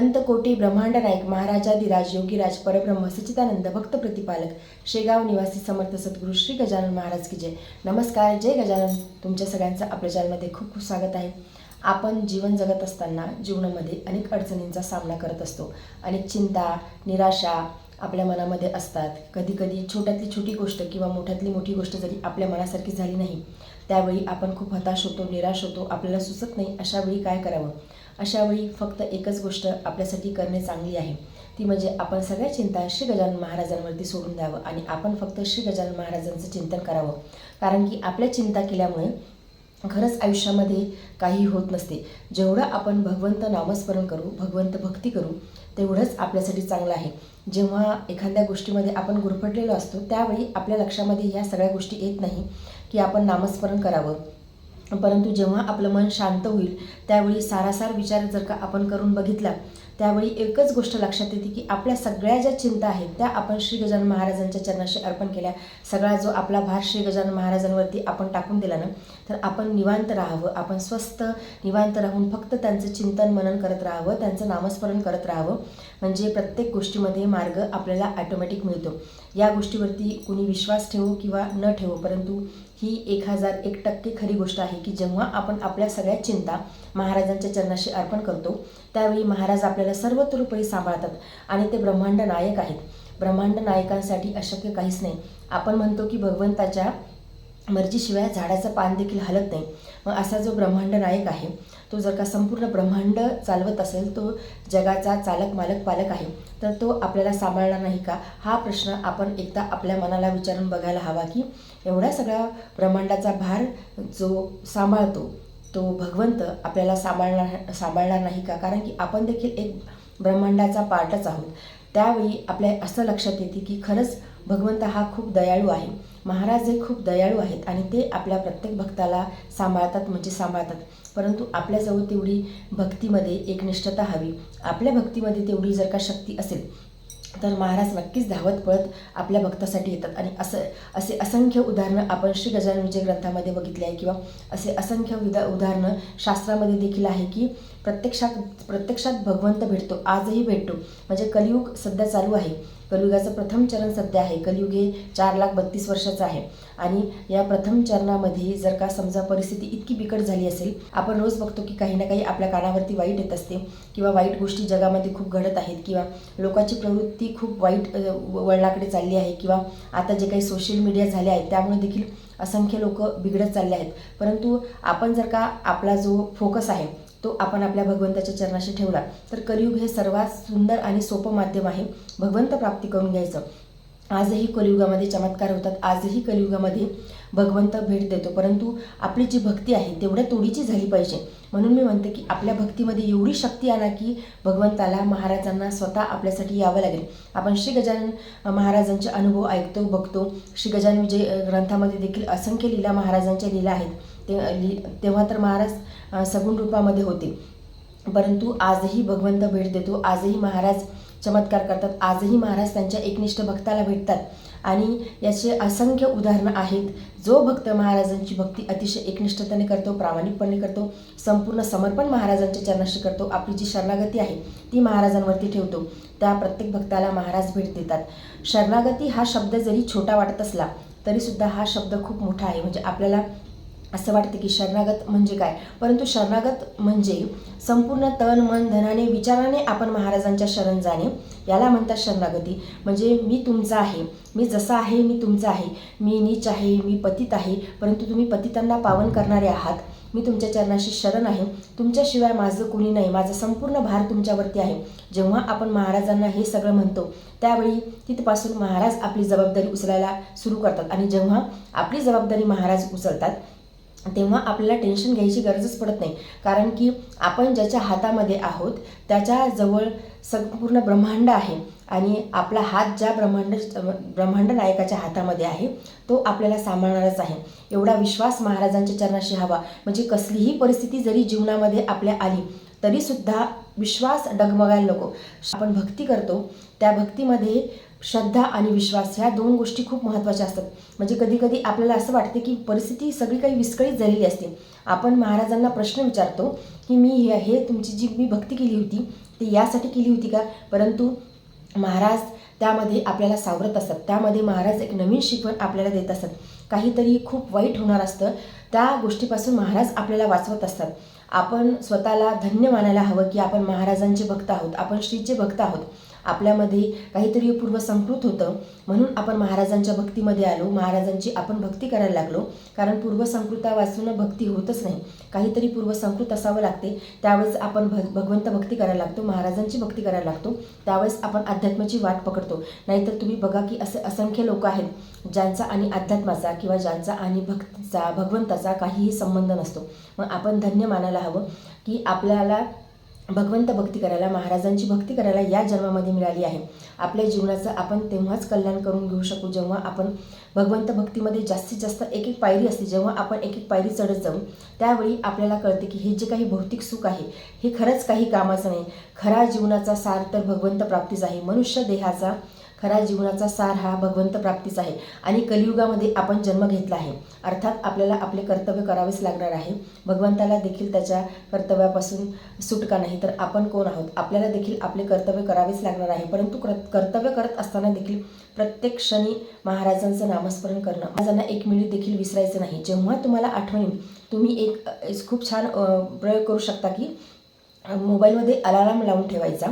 अनंत कोटी ब्रह्मांड नायक महाराजाधिराज योगीराज परब्रह्म सच्चिदानंद भक्त प्रतिपालक शेगाव निवासी समर्थ सद्गुरू श्री गजानन महाराज की जय. नमस्कार, जय गजानन. तुमच्या सगळ्यांचं आपल्या चॅनलमध्ये खूप खूप स्वागत आहे. आपण जीवन जगत असताना जीवनामध्ये अनेक अडचणींचा सामना करत असतो. अनेक चिंता, निराशा आपल्या मनामध्ये असतात. कधी कधी छोट्यातली छोटी गोष्ट किंवा मोठ्यातली मोठी गोष्ट जरी आपल्या मनासारखी झाली नाही, त्यावेळी आपण खूप हताश होतो, निराश होतो, आपल्याला सुचत नाही. अशावेळी काय करावं? अशावेळी फक्त एकच गोष्ट आपल्यासाठी करणे चांगली आहे, ती म्हणजे आपण सगळ्या चिंता श्री गजानन महाराजांवरती सोडून द्यावं आणि आपण फक्त श्री गजानन महाराजांचं चिंतन करावं. कारण की आपल्या चिंता केल्यामुळे खरंच आयुष्यामध्ये काही होत नसते. जेवढं आपण भगवंत नामस्मरण करू, भगवंत भक्ती करू, तेवढंच आपल्यासाठी चांगलं आहे. जेव्हा एखाद्या गोष्टीमध्ये आपण गुरफटलेलो असतो, त्यावेळी आपल्या लक्षामध्ये ह्या सगळ्या गोष्टी येत नाही की आपण नामस्मरण करावं. परंतु जेव्हा आपलं मन शांत होईल, त्यावेळी सारासार विचार जर का आपण करून बघितला, त्यावेळी एकच गोष्ट लक्षात येते की आपल्या सगळ्या ज्या चिंता आहेत त्या आपण श्री गजानन महाराजांच्या चरणाशी अर्पण केल्या. सगळा जो आपला भार श्री गजानन महाराजांवरती आपण टाकून दिला ना, तर आपण निवांत राहावं. आपण स्वस्थ निवांत राहून फक्त त्यांचं चिंतन मनन करत राहावं, त्यांचं नामस्मरण करत राहावं. म्हणजे प्रत्येक गोष्टीमध्ये मार्ग आपल्याला ॲटोमॅटिक मिळतो. या गोष्टीवरती कुणी विश्वास ठेवो किंवा न ठेवो, परंतु ही 1001% खरी गोष्ट आहे की जेव्हा आपण आपल्या सगळ्या चिंता महाराजांच्या चरणाशी अर्पण करतो, त्यावेळी महाराज आपल्याला सर्वतोपरी सांभाळतात आणि ते ब्रह्मांड नायक आहेत. ब्रह्मांड नायकांसाठी अशक्य काहीच नाही. आपण म्हणतो की भगवंताच्या मर्जीशिवाय झाडाचं पान देखील हलत नाही. मग असा जो ब्रह्मांड नायक आहे, तो जर का संपूर्ण ब्रह्मांड चालवत असेल, तो जगाचा चालक मालक पालक आहे, तर तो आपल्याला सांभाळणार नाही का? हा प्रश्न आपण एकदा आपल्या मनाला विचारून बघायला हवा की एवढ्या सगळ्या ब्रह्मांडाचा भार जो सांभाळतो, तो भगवंत आपल्याला सांभाळणार नाही का? कारण की आपण देखील एक ब्रह्मांडाचा पार्टच आहोत. त्यावेळी आपल्या असं लक्षात येते की खरंच भगवंत हा खूप दयाळू आहे. महाराज हे खूप दयाळू आहेत आणि ते आपल्या प्रत्येक भक्ताला सांभाळतात, म्हणजे सांभाळतात. परंतु आपल्याजवळ तेवढी भक्तीमध्ये एकनिष्ठता हवी. आपल्या भक्तीमध्ये तेवढी जर का शक्ती असेल, तर महाराज नक्कीच धावत पळत आपल्या भक्तासाठी येतात. आणि असे असंख्य उदाहरणं आपण श्री गजानन विजय ग्रंथामध्ये बघितले आहे, किंवा असे असंख्य उदाहरणं शास्त्रामध्ये देखील आहे की प्रत्यक्षात भगवंत भेटतो, आजही भेटतो. म्हणजे कलियुग सध्या चालू आहे. कलियुगाचं प्रथम चरण सध्या आहे. कलियुग हे 4,32,00,000 वर्षाचं आहे. आणि या प्रथम चरणामध्ये जर का समजा परिस्थिती इतकी बिकट झाली असेल, आपण रोज बघतो की काही ना काही आपल्या कानावरती वाईट येत असते, किंवा वाईट गोष्टी जगामध्ये खूप घडत आहेत, किंवा लोकांची प्रवृत्ती खूप वाईट वळणाकडे चालली आहे, किंवा आता जे काही सोशल मीडिया झाले आहेत त्यामुळे देखील असंख्य लोक बिघडत चालले आहेत. परंतु आपण जर का आपला जो फोकस आहे तो आपण आपल्या भगवंताच्या चरणाशी ठेवला, तर कलियुग हे सर्वात सुंदर आणि सोपं माध्यम आहे भगवंत प्राप्ती करून घ्यायचं. आजही कलियुगामध्ये चमत्कार होतात, आजही कलियुगामध्ये भगवंत भेट देतो. परंतु आपली जी भक्ती आहे तेवढ्या तोडीची झाली पाहिजे. म्हणून मी म्हणते की आपल्या भक्तीमध्ये एवढी शक्ती आणा की भगवंताला, महाराजांना स्वतः आपल्यासाठी यावं लागेल. आपण श्री गजानन महाराजांचे अनुभव ऐकतो, बघतो. श्री गजानन विजय ग्रंथामध्ये देखील असंख्य लीला महाराजांच्या लीला आहेत. तेव्हा तर महाराज सगुण रूपामध्ये होते, परंतु आजही भगवंत भेट देतो. आजही महाराज चमत्कार करतात. आजही महाराज त्यांच्या एकनिष्ठ भक्ताला भेटतात. आणि याचे असंख्य उदाहरणं आहेत. जो भक्त महाराजांची भक्ती अतिशय एकनिष्ठतेने करतो, प्रामाणिकपणे करतो, संपूर्ण समर्पण महाराजांच्या चरणाशी करतो, आपली जी शरणागती आहे ती महाराजांवरती ठेवतो, त्या प्रत्येक भक्ताला महाराज भेट देतात. शरणागती हा शब्द जरी छोटा वाटत असला तरीसुद्धा हा शब्द खूप मोठा आहे. म्हणजे आपल्याला असं वाटतं की शरणागत म्हणजे काय, परंतु शरणागत म्हणजे संपूर्ण तन मन धनाने विचाराने आपण महाराजांच्या शरण जाणे, याला म्हणतात शरणागती. म्हणजे मी तुमचा आहे, मी जसा आहे मी तुमचा आहे, मी नीच आहे, मी पतित आहे, परंतु तुम्ही पतितांना पावन करणारे आहात. मी तुमच्या चरणाशी शरण आहे, तुमच्याशिवाय माझं कुणी नाही, माझा संपूर्ण भार तुमच्यावरती आहे. जेव्हा आपण महाराजांना हे सगळं म्हणतो, त्यावेळी तिथपासून महाराज आपली जबाबदारी उचलायला सुरू करतात. आणि जेव्हा आपली जबाबदारी महाराज उचलतात, तेव्हा आपल्याला टेन्शन घ्यायची गरजच पडत नाही. कारण की आपण ज्याच्या हातामध्ये आहोत त्याच्याजवळ संपूर्ण ब्रह्मांड आहे. आणि आपला हात ज्या ब्रह्मांड नायकाच्या हातामध्ये आहे तो आपल्याला सांभाळणारच आहे. एवढा विश्वास महाराजांच्या चरणाशी हवा. म्हणजे कसलीही परिस्थिती जरी जीवनामध्ये आपल्या आली तरीसुद्धा विश्वास डगमगायला नको. आपण भक्ती करतो, त्या भक्तीमध्ये श्रद्धा आणि विश्वास ह्या दोन गोष्टी खूप महत्त्वाच्या असतात. म्हणजे कधी कधी आपल्याला असं वाटते की परिस्थिती सगळी काही विस्कळीत झालेली असते. आपण महाराजांना प्रश्न विचारतो की मी तुमची जी मी भक्ती केली होती ती यासाठी केली होती का? परंतु महाराज त्यामध्ये आपल्याला सावरत असतात, त्यामध्ये महाराज एक नवीन शिकवण आपल्याला देत असतात. काहीतरी खूप वाईट होणार असतं, त्या गोष्टीपासून महाराज आपल्याला वाचवत असतात. आपण स्वतःला धन्य मानायला हवं की आपण महाराजांचे भक्त आहोत, आपण श्रीचे भक्त आहोत. आपल्यामध्ये काहीतरी पूर्वसंस्कृत होतं, म्हणून आपण महाराजांच्या भक्तीमध्ये आलो, महाराजांची आपण भक्ती करायला लागलो. कारण पूर्वसंस्कृता वाचून भक्ती होतच नाही, काहीतरी पूर्वसंस्कृत असावं लागते. त्यावेळेस आपण भगवंत भक्ती करायला लागतो, महाराजांची भक्ती करायला लागतो, त्यावेळेस आपण अध्यात्माची वाट पकडतो. नाहीतर तुम्ही बघा की असे असंख्य लोक आहेत ज्यांचा आणि अध्यात्माचा किंवा ज्यांचा आणि भक्तीचा भगवंताचा काहीही संबंध नसतो. मग आपण धन्य मानायला हवं की आपल्याला भगवंत भक्ती करायला, महाराजांची भक्ती करायला या जन्मामध्ये मिळाली आहे. आपल्या जीवनाचं आपण तेव्हाच कल्याण करून घेऊ शकू जेव्हा आपण भगवंत भक्तीमध्ये जास्तीत जास्त एक एक पायरी असते. जेव्हा आपण एक एक पायरी चढत जाऊ त्यावेळी आपल्याला कळते की हे जे काही भौतिक सुख आहे हे खरंच काही कामाचं नाही. खरा जीवनाचा सार तर भगवंत प्राप्तीच आहे. मनुष्य देहाचा खरा जीवनाचा सार हा भगवंत प्राप्तीच आहे. आणि कलियुगामध्ये आपण जन्म घेतला आहे, अर्थात आपल्याला आपले कर्तव्य करावेच लागणार आहे. भगवंताला देखील त्याच्या कर्तव्यापासून सुटका नाही. तर आपण कोण आहोत? आपल्याला देखील आपले कर्तव्य करावेच लागणार आहे. परंतु कर्तव्य करत असताना देखील प्रत्येक क्षणी महाराजांचं नामस्मरण करणं, महाराजांना एक मिनिट देखील विसरायचं नाही. जेव्हा तुम्हाला आठवण येईल तुम्ही एक खूप छान प्रयोग करू शकता की मोबाईलमध्ये अलार्म लावून ठेवायचा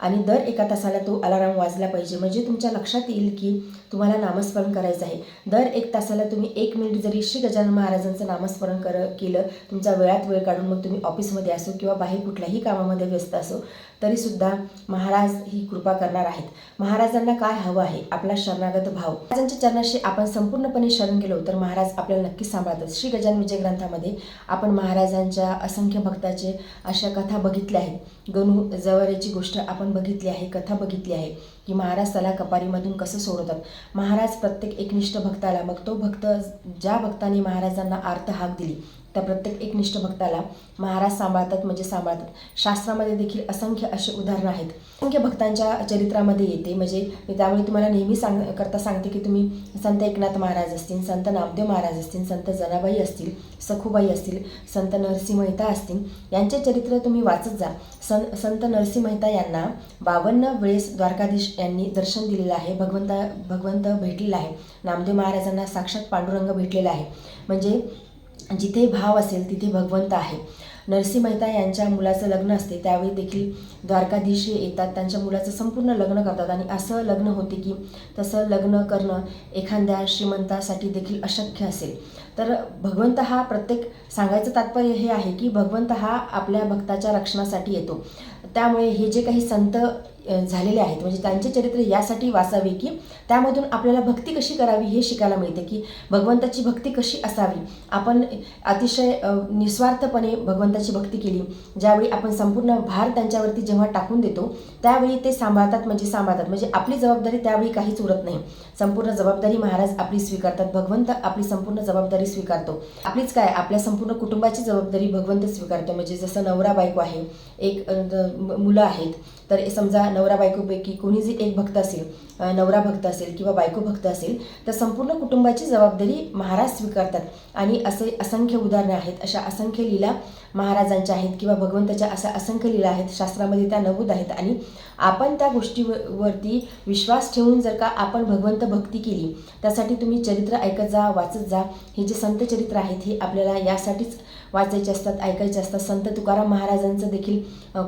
आणि दर एका तासाला तो अलार्म वाजला पाहिजे. म्हणजे तुमच्या लक्षात येईल की तुम्हाला नामस्मरण करायचं आहे. दर एक तासाला तुम्ही 1 मिनिट जरी श्री गजानन महाराजांचं नामस्मरण केलं, तुमचा वेळात वेळ काढून, मग तुम्ही ऑफिसमध्ये असो किंवा बाहेर कुठल्याही कामामध्ये व्यस्त असो तरीसुद्धा महाराज ही कृपा करणार आहेत. महाराजांना काय हवं आहे? आपला शरणागत भाव. महाराजांच्या चरणाशी आपण संपूर्णपणे शरण गेलो तर महाराज आपल्याला नक्कीच सांभाळतात. श्री गजानन विजय ग्रंथामध्ये आपण महाराजांच्या असंख्य भक्ताचे अशा कथा बघितल्या आहेत. गणू जवळची गोष्ट आपण बघितली आहे, कथा बघितली आहे की महाराज त्याला कपारीमधून कसं सोडवतात. महाराज प्रत्येक एकनिष्ठ भक्ताला, मग तो भक्त ज्या भक्ताने महाराजांना आर्त हाक दिली त्या प्रत्येक एकनिष्ठ भक्ताला महाराज सांभाळतात, म्हणजे सांभाळतात. शास्त्रामध्ये देखील असंख्य असे उदाहरणं आहेत. असंख्य भक्तांच्या चरित्रामध्ये येते. म्हणजे मी त्यामुळे तुम्हाला नेहमी सांगते की तुम्ही संत एकनाथ महाराज असतील, संत नामदेव महाराज असतील, संत जनाबाई असतील, सखूबाई असतील, संत नरसिंह मेहता असतील, यांचे चरित्र तुम्ही वाचत जा. संत नरसिंह मेहता यांना 52 वेळेस द्वारकाधीश यांनी दर्शन दिलेलं आहे. भगवंत भेटलेला आहे. नामदेव महाराजांना साक्षात पांडुरंग भेटलेला आहे. म्हणजे जिथे भाव असेल तिथे भगवंत आहे. नरसिंह मेहता यांच्या मुलाचं लग्न असते त्यावेळी देखील द्वारकाधीश येतात, त्यांच्या मुलाचं संपूर्ण लग्न करतात. आणि असं लग्न होते की तसं लग्न करणं एखाद्या श्रीमंतासाठी देखील अशक्य असेल. तर भगवंत हा सांगायचं तात्पर्य हे आहे की भगवंत हा आपल्या भक्ताच्या रक्षणासाठी येतो. त्यामुळे हे जे काही संत झालेले आहेत म्हणजे त्यांचे चरित्र यासाठी वाचावे की त्यामधून आपल्याला भक्ती कशी करावी हे शिकायला मिळते की भगवंताची भक्ती कशी असावी. आपण अतिशय निस्वार्थपणे भगवंताची भक्ती केली, ज्यावेळी आपण संपूर्ण भार त्यांच्यावरती जेव्हा टाकून देतो त्यावेळी ते सांभाळतात. म्हणजे आपली जबाबदारी त्यावेळी काहीच उरत नाही. संपूर्ण जबाबदारी महाराज आपली स्वीकारतात. भगवंत आपली संपूर्ण जबाबदारी स्वीकारतो. आपलीच काय, आपल्या संपूर्ण कुटुंबाची जबाबदारी भगवंत स्वीकारतो. म्हणजे जसं नवरा बायको आहे, एक मुलं आहेत, तर समजा नवरा बायकोपैकी कोणी जे एक भक्त असेल, नवरा भक्त असेल किंवा बायको भक्त असेल, तर संपूर्ण कुटुंबाची जबाबदारी महाराज स्वीकारतात. आणि असे असंख्य उदाहरणे आहेत, अशा असंख्य लीला महाराजांच्या आहेत किंवा भगवंताच्या अशा असंख्य लीला आहेत, शास्त्रामध्ये त्या नमूद आहेत. आणि आपण त्या गोष्टीवरती विश्वास ठेवून जर का आपण भगवंत भक्ती केली, त्यासाठी तुम्ही चरित्र ऐकत जा, वाचत जा. हे जे संत चरित्र आहेत हे आपल्याला यासाठीच वाचायचे असतात, ऐकायचे असतात. संत तुकाराम महाराजांचं देखील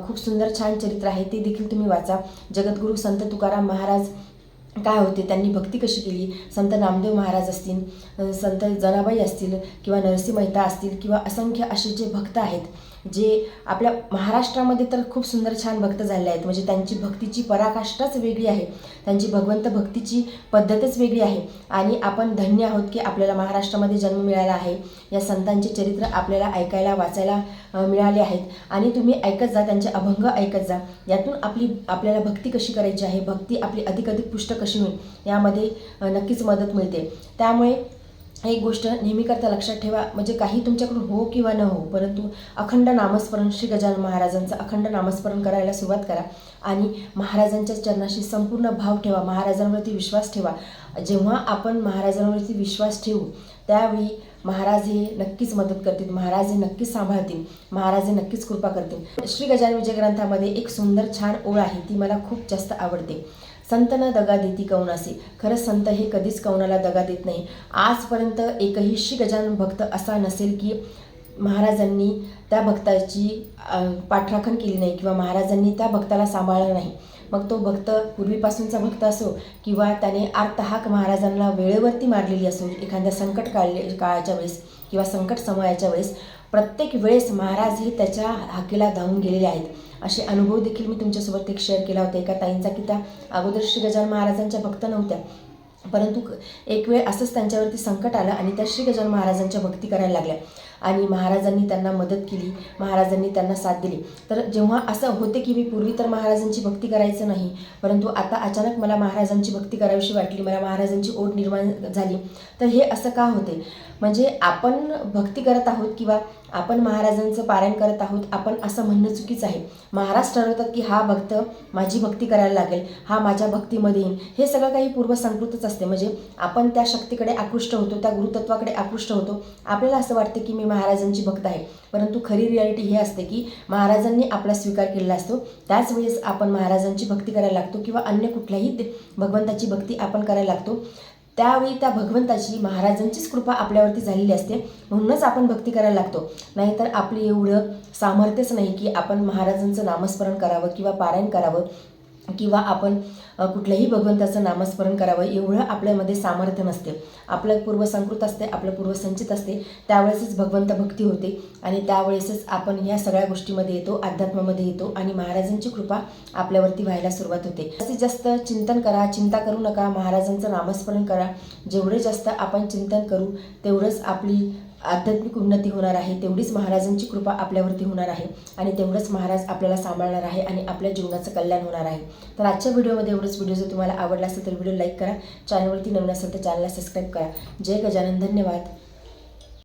खूप सुंदर छान चरित्र आहे, ते देखील तुम्ही वाचा. जगद्गुरू संत तुकाराम महाराज काय होते, त्यांनी भक्ती कशी केली. संत नामदेव महाराज असतील, संत जनाबाई असतील किंवा नरसिंह मेहता असतील किंवा असंख्य असे जे भक्त आहेत जे आपल्या महाराष्ट्रामध्ये तर खूप सुंदर छान भक्त झाले आहेत. म्हणजे त्यांची भक्तीची पराकाष्ठाच वेगळी आहे, त्यांची भगवंत भक्तीची पद्धतच वेगळी आहे. आणि आपण धन्य आहोत की आपल्याला महाराष्ट्रामध्ये जन्म मिळाला आहे. या संतांचे चरित्र आपल्याला ऐकायला वाचायला मिळाले आहेत. आणि तुम्ही ऐकत जा, त्यांचे अभंग ऐकत जा. यातून आपल्याला भक्ती कशी करायची आहे, भक्ती आपली अधिक पुष्ट कशी होईल यामध्ये नक्कीच मदत मिळते. त्यामुळे एक गोष्ट नेहमी करता लक्षात ठेवा, म्हणजे काही तुमच्याकडून हो किंवा न हो, परंतु अखंड नामस्मरण श्री गजानन महाराजांचं अखंड नामस्मरण करायला सुरुवात करा आणि महाराजांच्या चरणाशी संपूर्ण भाव ठेवा, महाराजांवरती विश्वास ठेवा. जेव्हा आपण महाराजांवरती विश्वास ठेवू त्यावेळी महाराज हे नक्कीच मदत करतील, महाराज हे नक्कीच सांभाळतील, महाराज हे नक्कीच कृपा करतील. श्री गजानन विजय ग्रंथामध्ये एक सुंदर छान ओळ आहे, ती मला खूप जास्त आवडते. संत न दगा देती कौनासी. खरंच संत हे कधीच कौनाला दगा देत नाही. आजपर्यंत एकही श्री गजानन भक्त असा नसेल की महाराजांनी त्या भक्ताची पाठराखण केली नाही किंवा महाराजांनी त्या भक्ताला सांभाळलं नाही. मग तो भक्त पूर्वीपासूनचा भक्त असो किंवा त्याने आर्तहाक महाराजांना वेळेवरती मारलेली असो, एखाद्या संकट काळाच्या वेळेस किंवा संकट समयाच्या वेळेस प्रत्येक वेळेस महाराज हे त्याच्या हाकेला धावून गेलेले आहेत. असे अनुभव देखील मी तुमच्यासोबत एक शेअर केला होता. एका ताईंचा की त्या अगोदर श्री गजानन महाराजांच्या भक्त नव्हत्या, परंतु एक वेळ असंच त्यांच्यावरती संकट आलं आणि त्या श्री गजानन महाराजांच्या भक्ती करायला लागल्या आणि महाराजांनी त्यांना मदत केली, महाराजांनी त्यांना साथ दिली. तर जेव्हा असं होते की मी पूर्वी तर महाराजांची भक्ती करायचं नाही, परंतु आता अचानक मला महाराजांची भक्ती करावीशी वाटली, मला महाराजांची ओढ निर्माण झाली, तर हे असं का होते? म्हणजे आपण भक्ती करत आहोत किंवा आपण महाराजांचं पारायण करत आहोत, आपण असं म्हणणं चुकीचं आहे. महाराज ठरवतात की हा भक्त माझी भक्ती करायला लागेल, हा माझ्या भक्तीमध्ये येईल. हे सगळं काही पूर्वसंकृतच असते. म्हणजे आपण त्या शक्तीकडे आकृष्ट होतो, त्या गुरुतत्वाकडे आकृष्ट होतो. आपल्याला असं वाटते की मी महाराजांची भक्त आहे, परंतु खरी रियालिटी हे असते की महाराजांनी आपला स्वीकार केलेला असतो. त्याच वेळेस आपण महाराजांची भक्ती करायला लागतो किंवा अन्य कुठल्याही भगवंताची भक्ती आपण करायला लागतो. त्यावेळी त्या भगवंताची महाराजांचीच कृपा आपल्यावरती झालेली असते, म्हणूनच आपण भक्ती करायला लागतो. नाहीतर आपली एवढं सामर्थ्यच नाही की आपण महाराजांचं नामस्मरण करावं किंवा पारायण करावं किंवा आपण कुठल्याही भगवंताचं नामस्मरण करावं, एवढं आपल्यामध्ये सामर्थ्य नसते. आपलं पूर्वसंकृत असते, आपलं पूर्वसंचित असते. त्यावेळेसच भगवंत भक्ती होते आणि त्यावेळेसच आपण ह्या सगळ्या गोष्टीमध्ये येतो, अध्यात्मामध्ये येतो आणि महाराजांची कृपा आपल्यावरती व्हायला सुरुवात होते. जास्तीत जास्त चिंतन करा, चिंता करू नका, महाराजांचं नामस्मरण करा. जेवढे जास्त आपण चिंतन करू तेवढंच आपली आध्यात्मिक उन्नती होणार आहे, तेवढीच महाराजांची कृपा आपल्यावरती होणार आहे आणि तेवढंच महाराज आपल्याला सांभाळणार आहे आणि आपल्या जीवनाचं कल्याण होणार आहे. तर आजच्या व्हिडिओमध्ये एवढंच. व्हिडिओ जर तुम्हाला आवडला असेल तर व्हिडिओ लाईक करा, चॅनलवरती नवीन असेल तर चॅनलला सबस्क्राईब करा. जय गजानन. धन्यवाद.